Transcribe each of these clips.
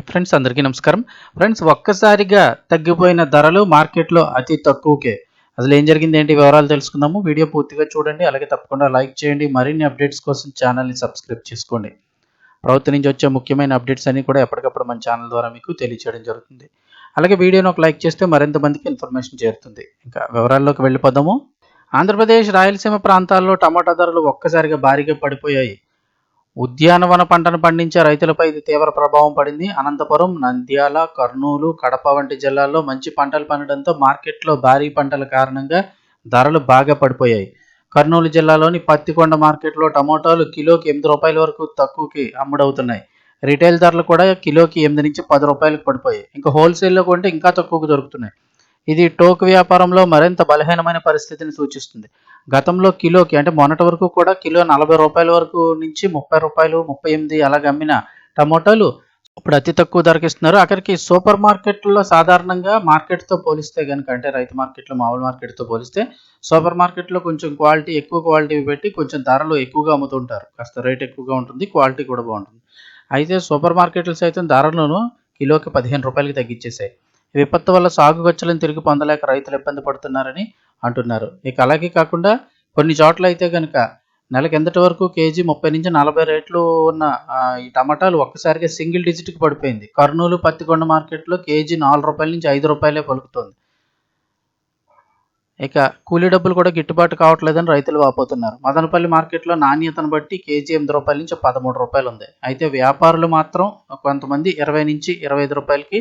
Friends, అందరికీ నమస్కారం. Friends, ఒక్కసారిగా తగ్గిపోయిన ధరలు మార్కెట్‌లో అతి తక్కువకే. అసలు ఏం జరిగింది, ఏంటి వివరాలు తెలుసుకుందాము. వీడియో పూర్తిగా చూడండి. అలాగే తప్పకుండా లైక్ చేయండి. మరిన్ని అప్డేట్స్ కోసం ఛానల్‌ని సబ్స్క్రైబ్ చేసుకోండి. ప్రభుత్వం నుంచి వచ్చే ముఖ్యమైన అప్డేట్స్ అన్నీ కూడా ఎప్పటికప్పుడు మన ఛానల్ ద్వారా మీకు తెలియజేయడం జరుగుతుంది. అలాగే వీడియోని ఒక లైక్ చేస్తే మరింత మందికి ఇన్ఫర్మేషన్ చేరుతుంది. ఇంకా వివరాల్లోకి వెళ్ళిపోదాము. ఆంధ్రప్రదేశ్, రాయలసీమ ప్రాంతాల్లో టమాటా ధరలు ఒక్కసారిగా భారీగా పడిపోయాయి. ఉద్యానవన పంటను పండించే రైతులపై ఇది తీవ్ర ప్రభావం పడింది. అనంతపురం, నంద్యాల, కర్నూలు, కడప వంటి జిల్లాల్లో మంచి పంటలు పండడంతో మార్కెట్లో భారీ పంటల కారణంగా ధరలు బాగా పడిపోయాయి. కర్నూలు జిల్లాలోని పత్తికొండ మార్కెట్లో టమోటాలు కిలోకి రూ. 8 వరకు తక్కువకి అమ్ముడవుతున్నాయి. రిటైల్ ధరలు కూడా కిలోకి 8 నుంచి రూ. 10 పడిపోయాయి. ఇంకా హోల్సేల్లో కొంటే ఇంకా తక్కువకు దొరుకుతున్నాయి. ఇది టోక్ వ్యాపారంలో మరింత బలహీనమైన పరిస్థితిని సూచిస్తుంది. గతంలో కిలోకి అంటే మొన్నటి వరకు కూడా కిలో రూ. 40 వరకు నుంచి రూ. 30, 38 అలాగ అమ్మిన టమోటాలు ఇప్పుడు అతి తక్కువ ధరకి ఇస్తున్నారు. అక్కడికి సూపర్ మార్కెట్లో సాధారణంగా మార్కెట్తో పోలిస్తే కనుక, అంటే రైతు మార్కెట్లో మామూలు మార్కెట్తో పోలిస్తే సూపర్ మార్కెట్లో కొంచెం ఎక్కువ క్వాలిటీ పెట్టి కొంచెం ధరలు ఎక్కువగా అమ్ముతుంటారు. కాస్త రేట్ ఎక్కువగా ఉంటుంది, క్వాలిటీ కూడా బాగుంటుంది. అయితే సూపర్ మార్కెట్లు సైతం ధరలను కిలోకి రూ. 15కి తగ్గించేశాయి. విపత్తు వల్ల సాగు ఖర్చులను తిరిగి పొందలేక రైతులు ఇబ్బంది పడుతున్నారని అంటున్నారు. ఇక అలాగే కాకుండా కొన్ని చోట్ల అయితే కనుక నెల కిందటి వరకు కేజీ 30 నుంచి 40 రేట్లు ఉన్న ఈ టమాటాలు ఒక్కసారిగా సింగిల్ డిజిట్కి పడిపోయింది. కర్నూలు, పత్తికొండ మార్కెట్లో కేజీ రూ. 4 నుంచి రూ. 5 పలుకుతోంది. ఇక కూలీ డబ్బులు కూడా గిట్టుబాటు కావట్లేదని రైతులు వాపోతున్నారు. మదనపల్లి మార్కెట్లో నాణ్యతను బట్టి కేజీ రూ. 8 నుంచి రూ. 13 ఉంది. అయితే వ్యాపారులు మాత్రం కొంతమంది 20 నుంచి రూ. 25కి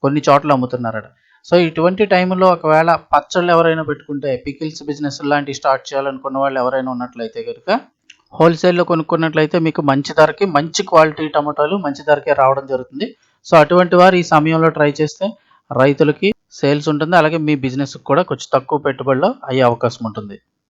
కొన్ని చోట్ల అమ్ముతున్నారట. సో ఇటువంటి టైంలో ఒకవేళ పచ్చళ్ళు ఎవరైనా పెట్టుకుంటే, పికిల్స్ బిజినెస్ లాంటివి స్టార్ట్ చేయాలనుకున్న వాళ్ళు ఎవరైనా ఉన్నట్లయితే కనుక హోల్సేల్లో కొనుక్కున్నట్లయితే మీకు మంచి ధరకి మంచి క్వాలిటీ టమాటాలు మంచి ధరకే రావడం జరుగుతుంది. సో అటువంటి వారు ఈ సమయంలో ట్రై చేస్తే రైతులకి సేల్స్ ఉంటుంది. అలాగే మీ బిజినెస్కి కూడా కొంచెం తక్కువ పెట్టుబడిలో అయ్యే అవకాశం ఉంటుంది.